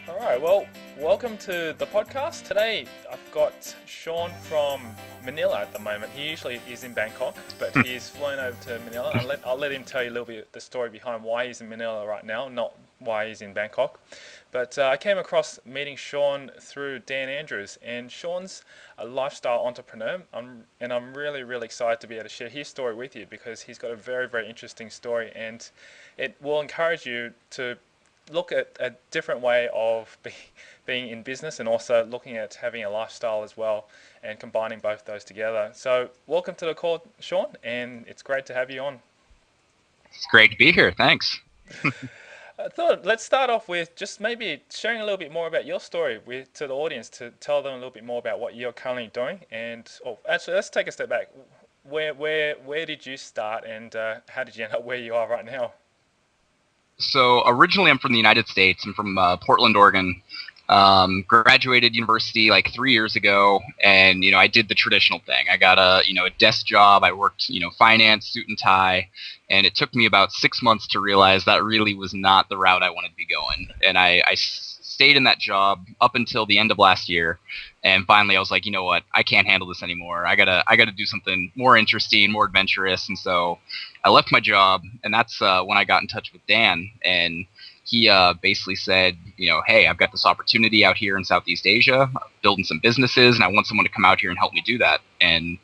All right, well, welcome to the podcast. Today I've got Sean from Manila at the moment. He usually is in Bangkok, but he's flown over to Manila. I'll let him tell you a little bit the story behind why he's in Manila right now, not why he's in Bangkok. But I came across meeting Sean through Dan Andrews, and Sean's a lifestyle entrepreneur. I'm really, really excited to be able to share his story with you because he's got a very, very interesting story, and it will encourage you to look at a different way of being in business and also looking at having a lifestyle as well and combining both those together. So welcome to the call, Sean, and it's great to have you on. It's great to be here. Thanks. I thought let's start off with just maybe sharing a little bit more about your story to the audience to tell them a little bit more about what you're currently doing. And actually, let's take a step back. Where did you start, and how did you end up where you are right now? So originally I'm from the United States. I'm from Portland, Oregon. Graduated university like 3 years ago, and I did the traditional thing. I got a desk job. I worked finance, suit and tie, and it took me about 6 months to realize that really was not the route I wanted to be going. And I stayed in that job up until the end of last year, and finally I was like, you know what, I can't handle this anymore. I gotta do something more interesting, more adventurous. And so I left my job, and that's when I got in touch with Dan, and he basically said, hey, I've got this opportunity out here in Southeast Asia, building some businesses, and I want someone to come out here and help me do that. And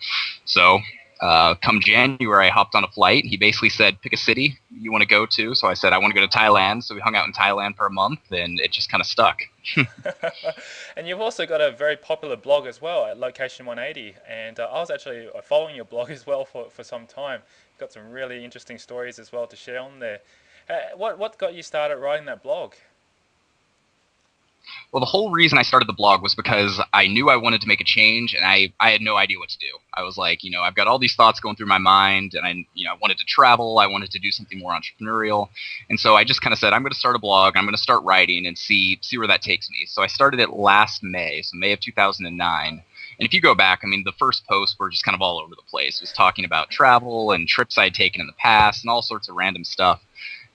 so come January, I hopped on a flight. He basically said, pick a city you want to go to. So I said, I want to go to Thailand. So we hung out in Thailand for a month, and it just kind of stuck. And you've also got a very popular blog as well at Location 180. And I was actually following your blog as well for some time. You've got some really interesting stories as well to share on there. What got you started writing that blog? Well, the whole reason I started the blog was because I knew I wanted to make a change, and I had no idea what to do. I was like, I've got all these thoughts going through my mind, and I wanted to travel. I wanted to do something more entrepreneurial. And so I just kind of said, I'm going to start a blog. I'm going to start writing and see where that takes me. So I started it last May, so May of 2009. And if you go back, the first posts were just kind of all over the place. It was talking about travel and trips I'd taken in the past and all sorts of random stuff.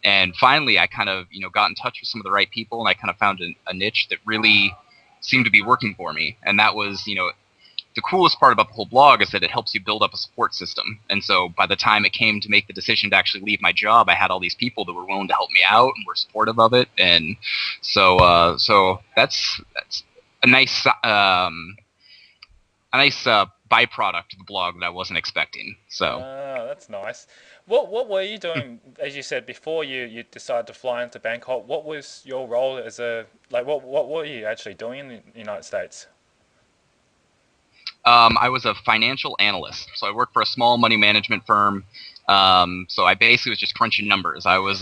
And finally, I kind of, got in touch with some of the right people, and I kind of found a niche that really seemed to be working for me. And that was, the coolest part about the whole blog is that it helps you build up a support system. And so by the time it came to make the decision to actually leave my job, I had all these people that were willing to help me out and were supportive of it. And so that's a nice byproduct of the blog that I wasn't expecting. So. That's nice. What were you doing, as you said, before you decided to fly into Bangkok? What was your role as what were you actually doing in the United States? I was a financial analyst. So I worked for a small money management firm. So I basically was just crunching numbers. I was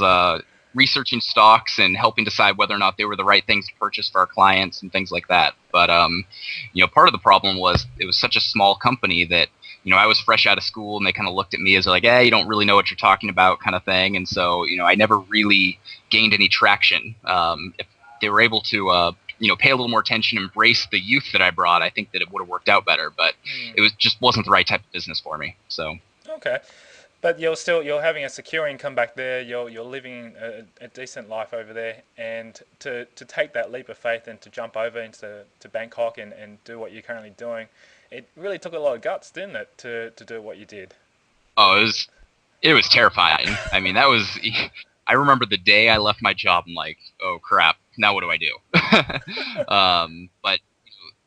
researching stocks and helping decide whether or not they were the right things to purchase for our clients and things like that. But, part of the problem was it was such a small company that, I was fresh out of school, and they kind of looked at me as like, you don't really know what you're talking about kind of thing. And so, I never really gained any traction. If they were able to, pay a little more attention, embrace the youth that I brought, I think that it would have worked out better. But it just wasn't the right type of business for me. So. Okay. But you're having a secure income back there. You're living a decent life over there, and to take that leap of faith and to jump over into Bangkok and do what you're currently doing, it really took a lot of guts, didn't it, to do what you did? Oh, it was terrifying. That was. I remember the day I left my job. I'm like, oh crap, now what do I do? But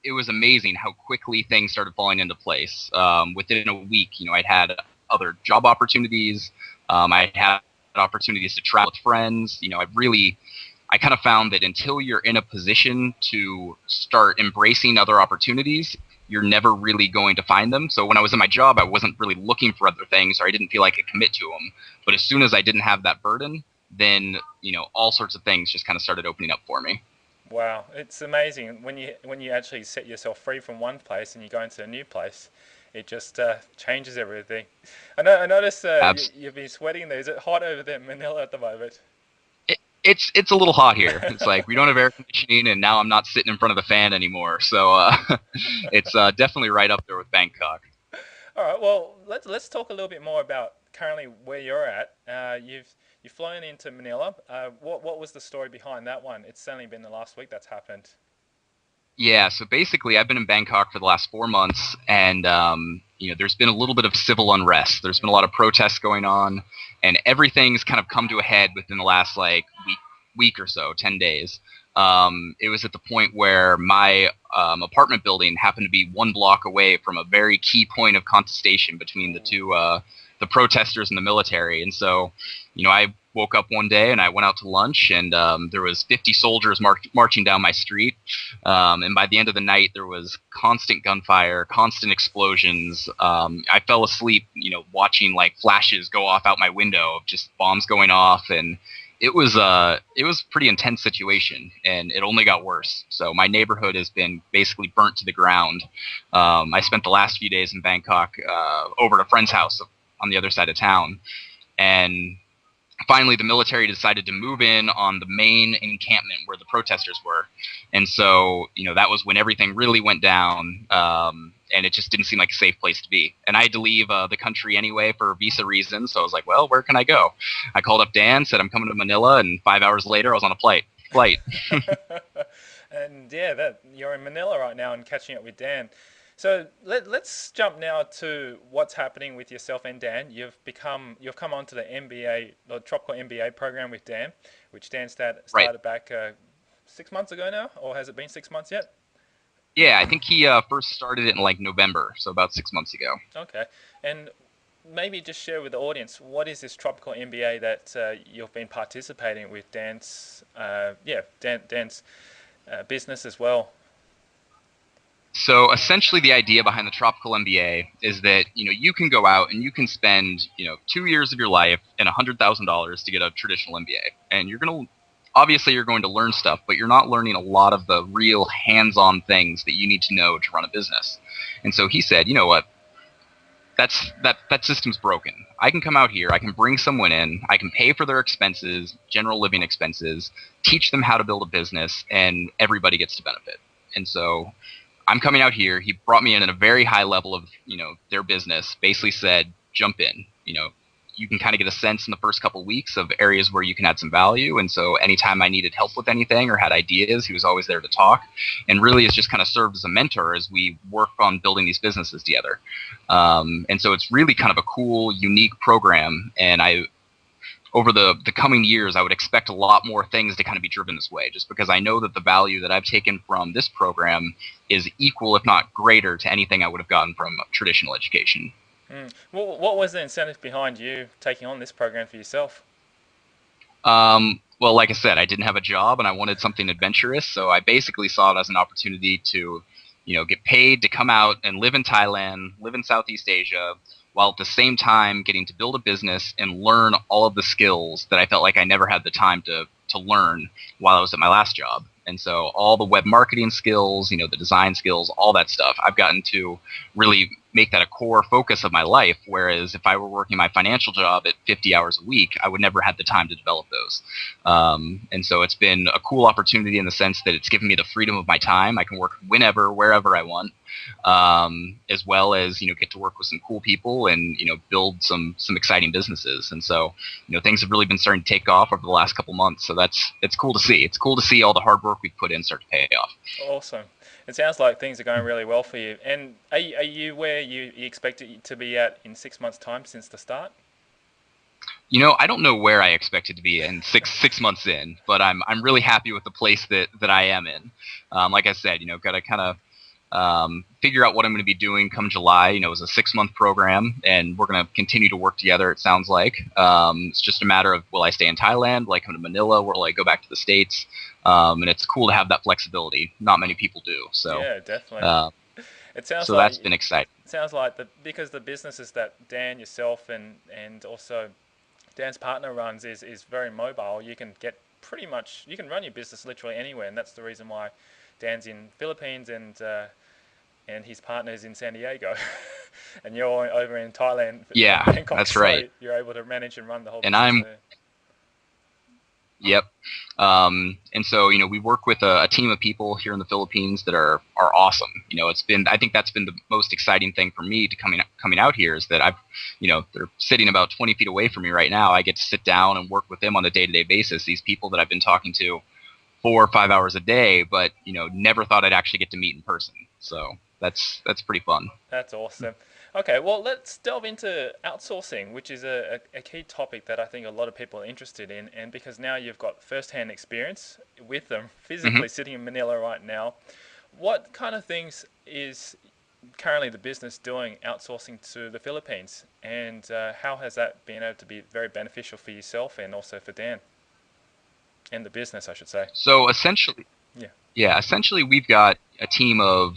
it was amazing how quickly things started falling into place. Within a week, I'd had other job opportunities. I had opportunities to travel with friends. I kind of found that until you're in a position to start embracing other opportunities, you're never really going to find them. So when I was in my job, I wasn't really looking for other things, or I didn't feel like I could commit to them. But as soon as I didn't have that burden, then, all sorts of things just kind of started opening up for me. Wow, it's amazing when you actually set yourself free from one place and you go into a new place. It just changes everything. I noticed you've been sweating there. Is it hot over there in Manila at the moment? It's a little hot here. It's like we don't have air conditioning, and now I'm not sitting in front of the fan anymore. So it's definitely right up there with Bangkok. All right. Well, let's talk a little bit more about currently where you're at. you've flown into Manila. What was the story behind that one? It's only been the last week that's happened. Yeah, so basically, I've been in Bangkok for the last 4 months, and there's been a little bit of civil unrest. There's been a lot of protests going on, and everything's kind of come to a head within the last like week or so, 10 days. It was at the point where my apartment building happened to be 1 block away from a very key point of contestation between the two, the protesters and the military, and so, I woke up one day and I went out to lunch, and there was 50 soldiers marching down my street. And by the end of the night, there was constant gunfire, constant explosions. I fell asleep, watching like flashes go off out my window of just bombs going off, and it was a pretty intense situation, and it only got worse. So my neighborhood has been basically burnt to the ground. I spent the last few days in Bangkok over at a friend's house on the other side of town, and finally the military decided to move in on the main encampment where the protesters were. And so, that was when everything really went down, and it just didn't seem like a safe place to be. And I had to leave the country anyway for visa reasons, so I was like, well, where can I go? I called up Dan, said I'm coming to Manila, and 5 hours later I was on a flight. And yeah, that you're in Manila right now and catching up with Dan. So let's jump now to what's happening with yourself and Dan. You've come onto the MBA, the Tropical MBA program with Dan, which Dan started Right. back 6 months ago now, or has it been 6 months yet? Yeah, I think he first started it in like November, so about 6 months ago. Okay, and maybe just share with the audience what is this Tropical MBA that you've been participating with Dan's, Dan's business as well. So essentially, the idea behind the Tropical MBA is that you can go out and you can spend 2 years of your life and $100,000 to get a traditional MBA, and you're going to learn stuff, but you're not learning a lot of the real hands-on things that you need to know to run a business. And so he said, you know what? That system's broken. I can come out here, I can bring someone in, I can pay for their expenses, general living expenses, teach them how to build a business, and everybody gets to benefit. And so I'm coming out here. He brought me in at a very high level of, their business, basically said, jump in. You can kind of get a sense in the first couple of weeks of areas where you can add some value. And so anytime I needed help with anything or had ideas, he was always there to talk. And really has just kind of served as a mentor as we work on building these businesses together. And so it's really kind of a cool, unique program. And over the coming years, I would expect a lot more things to kind of be driven this way, just because I know that the value that I've taken from this program is equal, if not greater, to anything I would have gotten from traditional education. What was the incentive behind you taking on this program for yourself? Well, like I said, I didn't have a job and I wanted something adventurous, so I basically saw it as an opportunity to, get paid to come out and live in Thailand, live in Southeast Asia, while at the same time getting to build a business and learn all of the skills that I felt like I never had the time to learn while I was at my last job. And so all the web marketing skills, the design skills, all that stuff, I've gotten to really make that a core focus of my life. Whereas if I were working my financial job at 50 hours a week, I would never have the time to develop those. And so it's been a cool opportunity in the sense that it's given me the freedom of my time. I can work whenever, wherever I want, as well as, get to work with some cool people and, build some exciting businesses. And so, things have really been starting to take off over the last couple months. So it's cool to see. It's cool to see all the hard work we've put in start to pay off. Awesome. It sounds like things are going really well for you. And are you where you expect it to be at in 6 months' time since the start? I don't know where I expected to be in six months in, but I'm really happy with the place that I am in. Like I said, got to kind of figure out what I'm going to be doing come July. It was a 6-month program, and we're going to continue to work together, it sounds like. It's just a matter of, will I stay in Thailand? Will I come to Manila? Will I go back to the States? And it's cool to have that flexibility. Not many people do. So Yeah, definitely. It sounds so like that's been exciting. it sounds like because the businesses that Dan, yourself, and also Dan's partner runs is very mobile. You can get you can run your business literally anywhere, and that's the reason why Dan's in Philippines and his partner's in San Diego, and you're over in Thailand, Yeah, Bangkok. that's So right. you're able to manage and run the whole And business there. Yep. And so, we work with a team of people here in the Philippines that are awesome. I think that's been the most exciting thing for me to coming out here is that they're sitting about 20 feet away from me right now. I get to sit down and work with them on a day-to-day basis. These people that I've been talking to 4 or 5 hours a day, but, never thought I'd actually get to meet in person. So that's pretty fun. That's awesome. Okay, well, let's delve into outsourcing, which is a key topic that I think a lot of people are interested in. And because now you've got first-hand experience with them, hmm physically sitting in Manila right now, what kind of things is currently the business doing outsourcing to the Philippines? And how has that been able to be very beneficial for yourself and also for Dan and the business, I should say? So essentially, Yeah. Yeah, essentially we've got a team of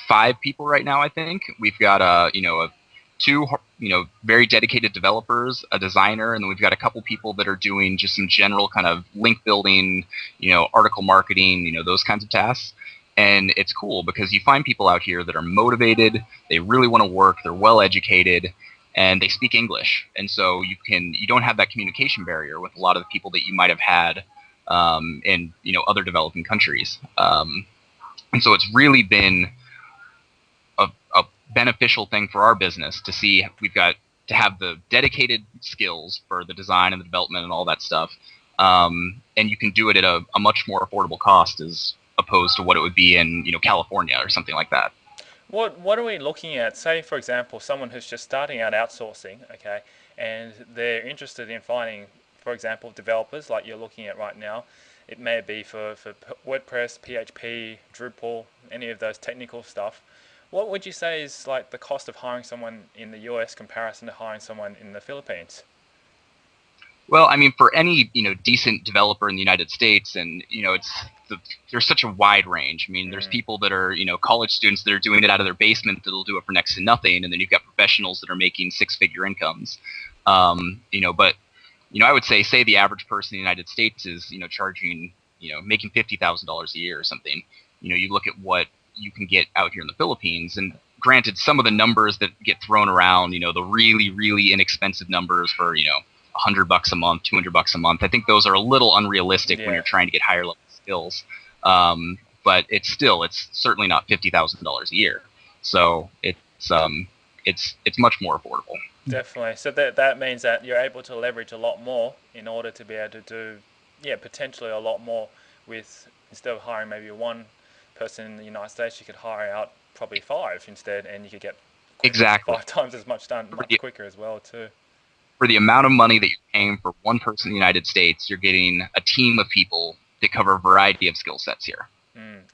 5 people right now. I think we've got two very dedicated developers, a designer, and then we've got a couple people that are doing just some general kind of link building, article marketing, those kinds of tasks. And it's cool because you find people out here that are motivated, they really want to work, they're well educated, and they speak English. And so you don't have that communication barrier with a lot of the people that you might have had in other developing countries. And so it's really been a beneficial thing for our business to see we've got to have the dedicated skills for the design and the development and all that stuff. And you can do it at a much more affordable cost as opposed to what it would be in California or something like that. What are we looking at? Say, for example, someone who's just starting out outsourcing, okay, and they're interested in finding, for example, developers like you're looking at right now. It may be for WordPress, PHP, Drupal, any of those technical stuff. What would you say is like the cost of hiring someone in the US comparison to hiring someone in the Philippines? Well, I mean, for any decent developer in the United States, and there's such a wide range. I mean, there's Mm, people that are college students that are doing it out of their basement that'll do it for next to nothing, and then you've got professionals that are making six-figure incomes. But I would say the average person in the United States is charging making $50,000 a year or something. You look at what you can get out here in the Philippines, and granted, some of the numbers that get thrown around, the really really inexpensive numbers for $100 a month, $200 a month. I think those are a little unrealistic when yeah, you're trying to get higher level skills. But it's certainly not $50,000 a year. So it's much more affordable. definitely. So that means that you're able to leverage a lot more in order to be able to do, yeah, potentially a lot more with instead of hiring maybe one person in the United States, you could hire out probably five instead, and you could get Exactly. 5 times as much done For much the, quicker as well too. for the amount of money that you're paying for one person in the United States, you're getting a team of people that cover a variety of skill sets here.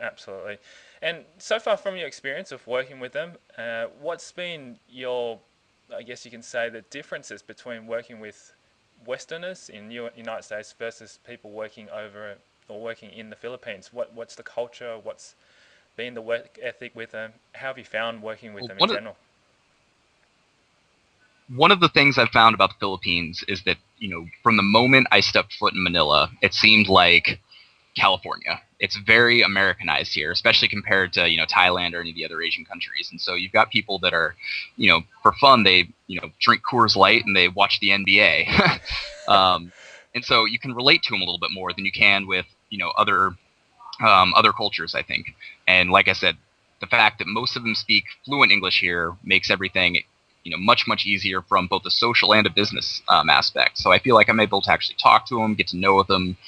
Absolutely. And so far from your experience of working with them, what's been your, I guess you can say, the differences between working with Westerners in United States versus people working over or working in the Philippines? What's the culture? What's been the work ethic with them? How have you found working with Well, them in general? one of the things I've found about the Philippines is that, from the moment I stepped foot in Manila, it seemed like California. It's very Americanized here, especially compared to, Thailand or any of the other Asian countries. And so you've got people that are, for fun, they, drink Coors Light and they watch the NBA. And so you can relate to them a little bit more than you can with, other cultures, I think. And like I said, the fact that most of them speak fluent English here makes everything much much easier from both a social and a business aspect. So I feel like I'm able to actually talk to them, get to know them,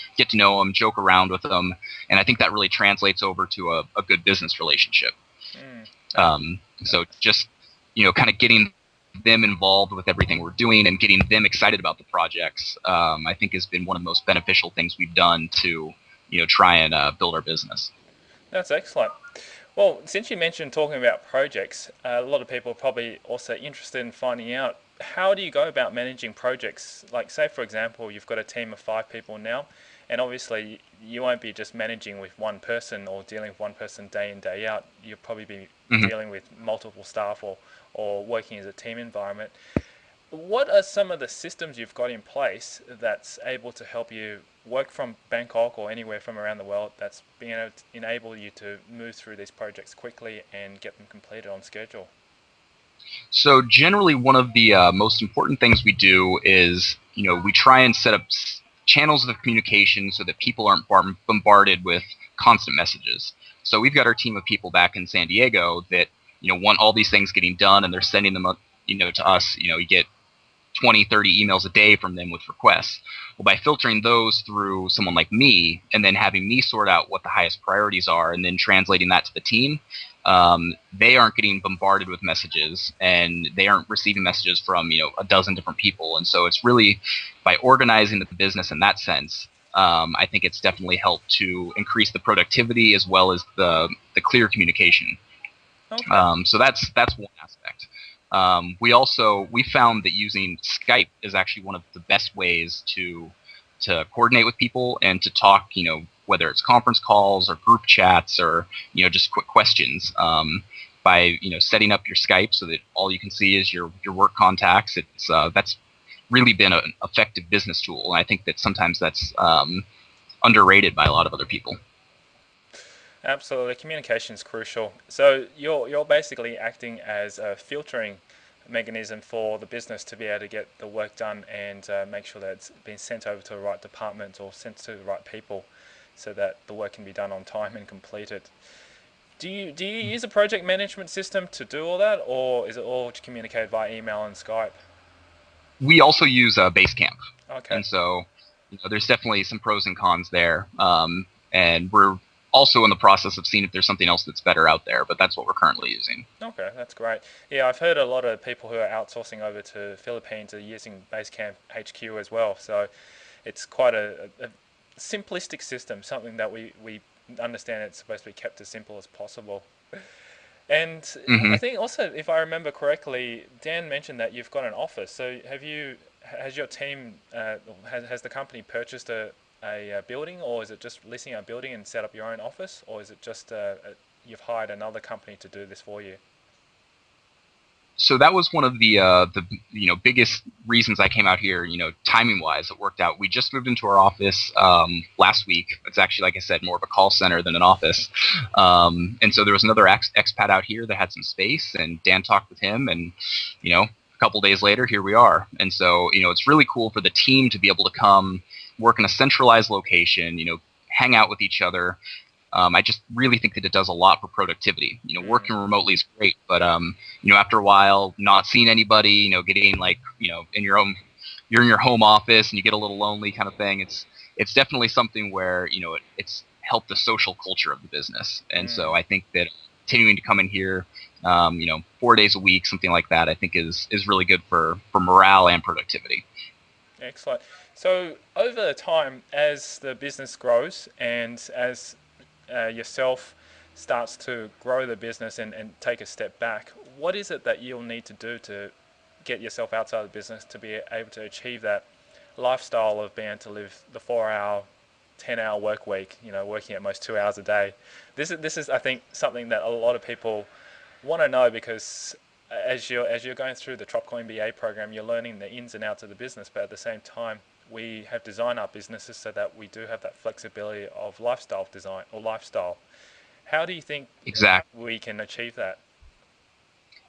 joke around with them, and I think that really translates over to a good business relationship. Mm, uh, So just kind of getting them involved with everything we're doing and getting them excited about the projects, I think has been one of the most beneficial things we've done to try and build our business. that's excellent. Well, since you mentioned talking about projects, a lot of people are probably also interested in finding out how do you go about managing projects? Like, say, for example, you've got a team of 5 people now, and obviously you won't be just managing with one person or dealing with one person day in, day out. You'll probably be Mhm. dealing with multiple staff or working as a team environment. What are some of the systems you've got in place that's able to help you work from Bangkok or anywhere from around the world that's being able to enable you to move through these projects quickly and get them completed on schedule? So generally, one of the most important things we do is, we try and set up channels of communication so that people aren't bombarded with constant messages. So we've got our team of people back in San Diego that, want all these things getting done, and they're sending them, to us. You get 20, 30 emails a day from them with requests. Well, by filtering those through someone like me and then having me sort out what the highest priorities are and then translating that to the team, they aren't getting bombarded with messages, and they aren't receiving messages from, a dozen different people. And so it's really by organizing the business in that sense, I think it's definitely helped to increase the productivity as well as the clear communication. Okay. So that's one aspect. We found that using Skype is actually one of the best ways to coordinate with people and to talk, whether it's conference calls or group chats or, just quick questions. By, setting up your Skype so that all you can see is your work contacts, that's really been an effective business tool. And I think that sometimes that's underrated by a lot of other people. Absolutely, communication is crucial. So you're basically acting as a filtering mechanism for the business to be able to get the work done and make sure that it's been sent over to the right department or sent to the right people, so that the work can be done on time and completed. Do you use a project management system to do all that, or is it all communicated via email and Skype? We also use Basecamp, Okay. and so there's definitely some pros and cons there. And we're also in the process of seeing if there's something else that's better out there, but that's what we're currently using. Okay, that's great. Yeah, I've heard a lot of people who are outsourcing over to Philippines are using Basecamp HQ as well. So it's quite a simplistic system, something that we understand it's supposed to be kept as simple as possible. And Hmm. I think also, if I remember correctly, Dan mentioned that you've got an office. So has your team, has the company purchased a building, or is it just leasing a building and set up your own office, or is it just you've hired another company to do this for you? So that was one of the biggest reasons I came out here. Timing wise, it worked out. We just moved into our office last week. It's actually, like I said, more of a call center than an office. And so there was another expat out here that had some space, and Dan talked with him, and a couple days later, here we are. And so it's really cool for the team to be able to come work in a centralized location. Hang out with each other. I just really think that it does a lot for productivity. Mm, Working remotely is great, but after a while, not seeing anybody, getting like, you're in your home office and you get a little lonely, kind of thing. It's definitely something where it's helped the social culture of the business, and so mm. I think that continuing to come in here, 4 days a week, something like that, I think is really good for morale and productivity. Excellent. So over time, as the business grows and as yourself starts to grow the business and take a step back, what is it that you'll need to do to get yourself outside the business to be able to achieve that lifestyle of being able to live the 4 hour, 10-hour work week, working at most 2 hours a day? This is I think something that a lot of people want to know, because as you're going through the Tropical MBA program, you're learning the ins and outs of the business, but at the same time, we have designed our businesses so that we do have that flexibility of lifestyle design or lifestyle. How do you think Exactly. we can achieve that?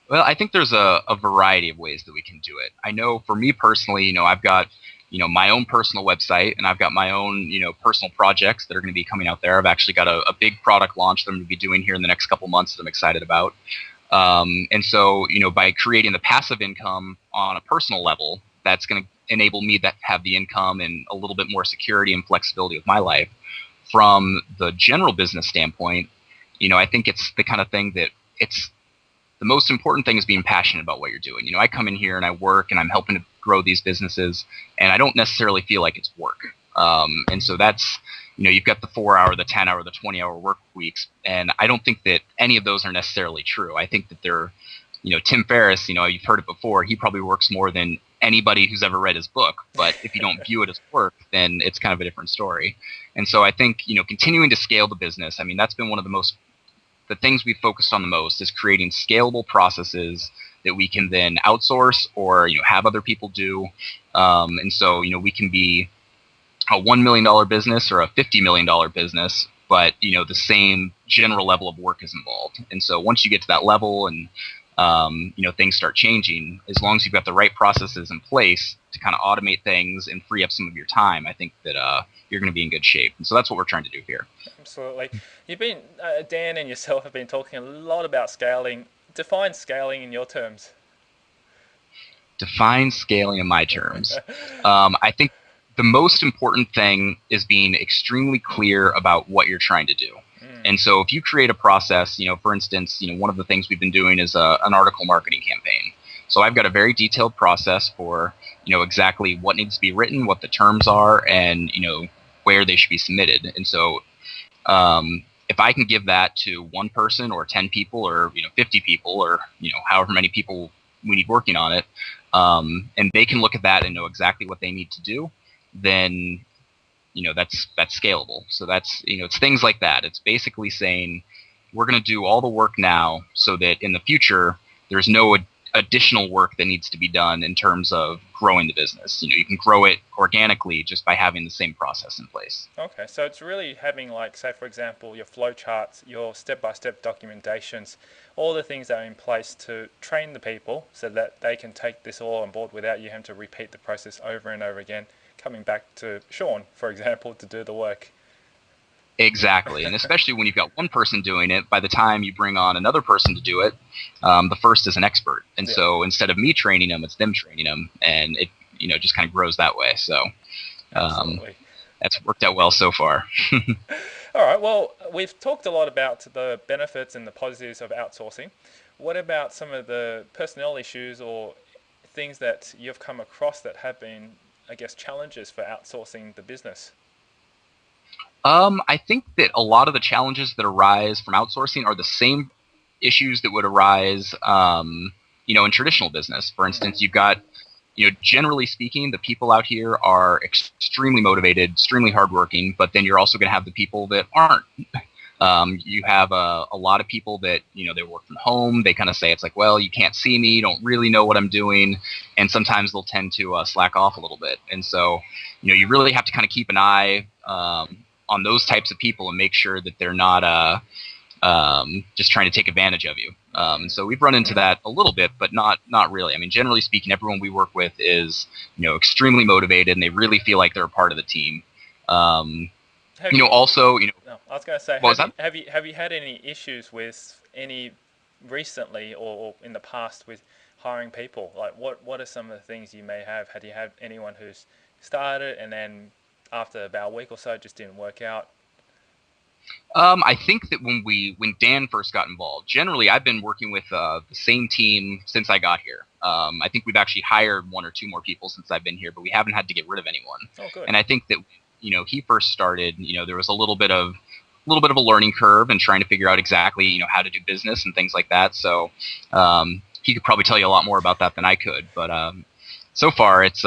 Well, I think there's a variety of ways that we can do it. I know for me personally, I've got, my own personal website, and I've got my own, personal projects that are going to be coming out there. I've actually got a big product launch that I'm going to be doing here in the next couple months that I'm excited about. And so, by creating the passive income on a personal level, that's going to enable me to have the income and a little bit more security and flexibility with my life. From the general business standpoint, I think it's the kind of thing that it's the most important thing is being passionate about what you're doing. I come in here and I work and I'm helping to grow these businesses, and I don't necessarily feel like it's work. And so that's, you've got the 4 hour, the 10 hour, the 20 hour work weeks. And I don't think that any of those are necessarily true. I think that they're, Tim Ferriss, you've heard it before. He probably works more than anybody who's ever read his book. But if you don't view it as work, then it's kind of a different story. And so I think, continuing to scale the business, I mean, that's been one of the things we've focused on the most is creating scalable processes that we can then outsource or have other people do. And so we can be a $1 million business or a $50 million business, but the same general level of work is involved. And so once you get to that level and things start changing, as long as you've got the right processes in place, to kind of automate things and free up some of your time, I think that you're going to be in good shape. And so that's what we're trying to do here. Absolutely. You've been, Dan and yourself have been talking a lot about scaling. Define scaling in your terms. Define scaling in my terms. I think the most important thing is being extremely clear about what you're trying to do. And so if you create a process, for instance, one of the things we've been doing is an article marketing campaign. So I've got a very detailed process for, exactly what needs to be written, what the terms are, and, where they should be submitted. And so if I can give that to one person or 10 people or, 50 people or, however many people we need working on it, and they can look at that and know exactly what they need to do, then that's scalable. So that's it's things like that. It's basically saying we're going to do all the work now so that in the future there's no additional work that needs to be done in terms of growing the business. You can grow it organically just by having the same process in place. Okay, so it's really having, like, say for example, your flow charts, your step-by-step documentations, all the things that are in place to train the people so that they can take this all on board without you having to repeat the process over and over again, coming back to Sean, for example, to do the work. Exactly, and especially when you've got one person doing it, by the time you bring on another person to do it, the first is an expert. And so instead of me training them, it's them training them, and it just kind of grows that way. So that's worked out well so far. All right, well, we've talked a lot about the benefits and the positives of outsourcing. What about some of the personnel issues or things that you've come across that have been, I guess, challenges for outsourcing the business? I think that a lot of the challenges that arise from outsourcing are the same issues that would arise, in traditional business. For instance, you've got, generally speaking, the people out here are extremely motivated, extremely hardworking, but then you're also going to have the people that aren't. You have a lot of people that, they work from home. They kind of say, it's like, well, you can't see me, you don't really know what I'm doing. And sometimes they'll tend to slack off a little bit. And so, you really have to kind of keep an eye on those types of people and make sure that they're not just trying to take advantage of you. So we've run into that a little bit, but not really. I mean, generally speaking, everyone we work with is, extremely motivated and they really feel like they're a part of the team. Also, no, I was going to say, have you had any issues with any recently or in the past with hiring people? Like, what are some of the things you may have? Had you had anyone who's started and then after about a week or so it just didn't work out? I think that when Dan first got involved, generally I've been working with the same team since I got here. I think we've actually hired one or two more people since I've been here, but we haven't had to get rid of anyone. Oh, good. And I think that he first started, there was a little bit of a learning curve and trying to figure out exactly how to do business and things like that. So he could probably tell you a lot more about that than I could. But so far it's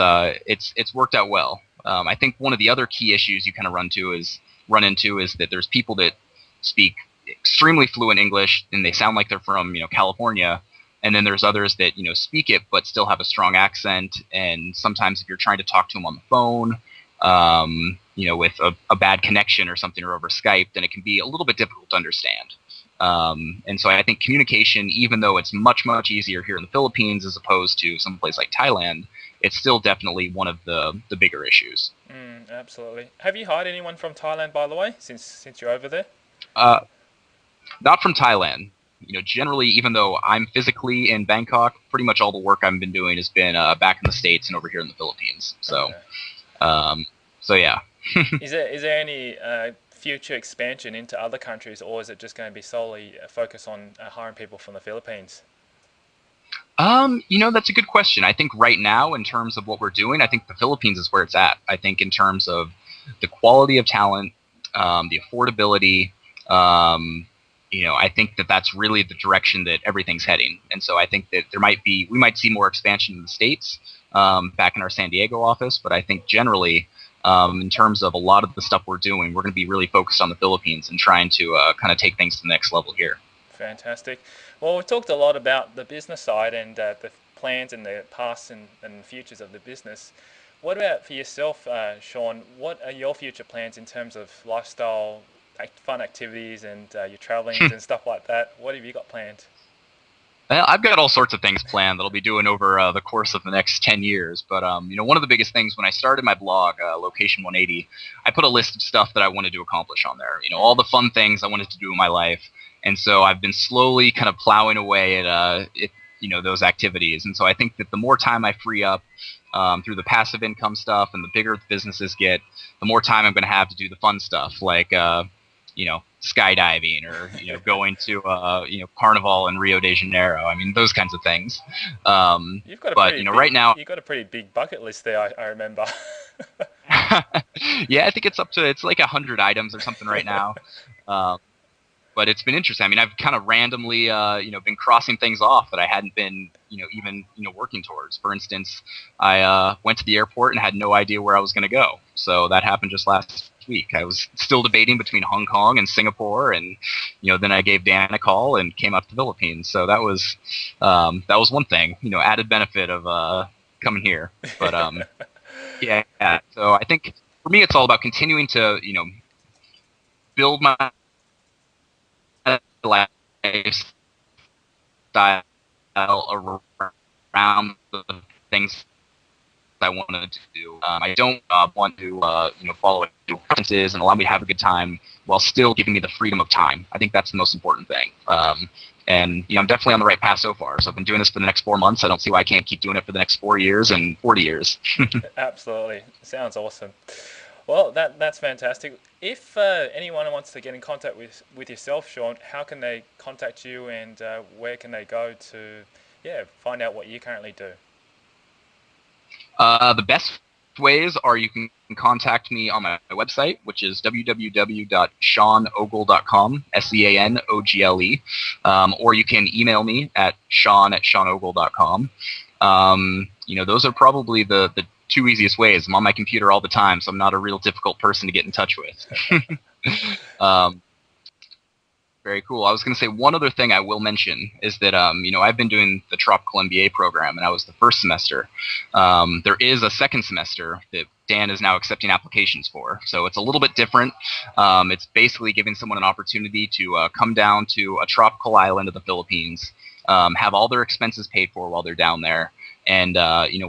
worked out well. I think one of the other key issues you kind of run into is that there's people that speak extremely fluent English and they sound like they're from California, and then there's others that speak it but still have a strong accent. And sometimes if you're trying to talk to them on the phone, with a bad connection or something or over Skype, then it can be a little bit difficult to understand. And so I think communication, even though it's much, much easier here in the Philippines as opposed to someplace like Thailand, it's still definitely one of the bigger issues. Absolutely. Have you hired anyone from Thailand, by the way, since you're over there? Not from Thailand. Generally, even though I'm physically in Bangkok, pretty much all the work I've been doing has been back in the States and over here in the Philippines. So, yeah. Is there any future expansion into other countries, or is it just going to be solely focused on hiring people from the Philippines? That's a good question. I think right now, in terms of what we're doing, I think the Philippines is where it's at. I think in terms of the quality of talent, the affordability, I think that that's really the direction that everything's heading. And so I think that we might see more expansion in the States, back in our San Diego office. But I think generally, in terms of a lot of the stuff we're doing, we're going to be really focused on the Philippines and trying to kind of take things to the next level here. Fantastic. Well, we've talked a lot about the business side and the plans and the past and futures of the business. What about for yourself, Sean? What are your future plans in terms of lifestyle, fun activities, and your travelings and stuff like that? What have you got planned? Well, I've got all sorts of things planned that I'll be doing over the course of the next 10 years. But, one of the biggest things when I started my blog, Location 180, I put a list of stuff that I wanted to accomplish on there. All the fun things I wanted to do in my life. And so I've been slowly kind of plowing away at those activities. And so I think that the more time I free up through the passive income stuff and the bigger the businesses get, the more time I'm going to have to do the fun stuff like skydiving or going to Carnival in Rio de Janeiro. I mean, those kinds of things. You've got a But pretty big, right now, you've got a pretty big bucket list there. I remember. yeah, I think it's like 100 items or something right now. Um, but it's been interesting. I mean, I've kind of randomly been crossing things off that I hadn't been even working towards. For instance, I went to the airport and had no idea where I was going to go. So that happened just last week. I was still debating between Hong Kong and Singapore, and then I gave Dan a call and came up to the Philippines. So that was one thing, added benefit of coming here. But yeah. So I think for me, it's all about continuing to build my lifestyle around the things I want to do. I don't want to follow preferences and allow me to have a good time while still giving me the freedom of time. I think that's the most important thing. And I'm definitely on the right path so far. So I've been doing this for the next 4 months. I don't see why I can't keep doing it for the next 4 years and 40 years. Absolutely. Sounds awesome. Well, that's fantastic. If anyone wants to get in contact with yourself, Sean, how can they contact you, and where can they go to find out what you currently do? The best ways are you can contact me on my website, which is www.seanogle.com, SEANOGLE, or you can email me at sean@seanogle.com. Those are probably the two easiest ways. I'm on my computer all the time, so I'm not a real difficult person to get in touch with. Very cool. I was going to say one other thing I will mention is that, I've been doing the Tropical MBA program, and I was the first semester. There is a second semester that Dan is now accepting applications for. So it's a little bit different. It's basically giving someone an opportunity to come down to a tropical island of the Philippines, have all their expenses paid for while they're down there, and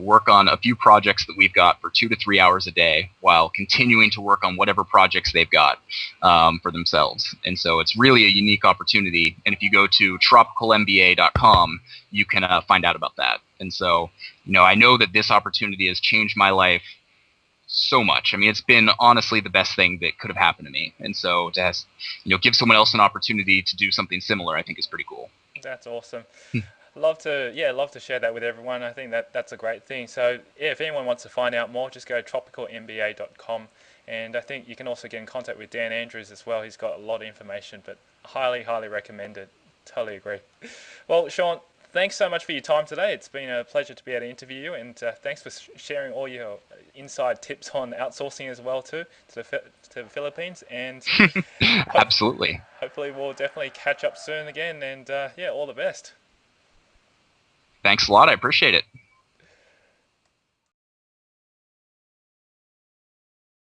work on a few projects that we've got for 2 to 3 hours a day while continuing to work on whatever projects they've got for themselves. And so it's really a unique opportunity. And if you go to tropicalmba.com, you can find out about that. And so, I know that this opportunity has changed my life so much. I mean, it's been honestly the best thing that could have happened to me. And so to give someone else an opportunity to do something similar, I think is pretty cool. That's awesome. Love to share that with everyone. I think that's a great thing. So if anyone wants to find out more, just go to tropicalmba.com, and I think you can also get in contact with Dan Andrews as well. He's got a lot of information, but highly recommend it. Totally agree. Well, Sean, thanks so much for your time today. It's been a pleasure to be able to interview you, and thanks for sharing all your inside tips on outsourcing as well to the Philippines. And Absolutely. Hopefully we'll definitely catch up soon again, and all the best. Thanks a lot. I appreciate it.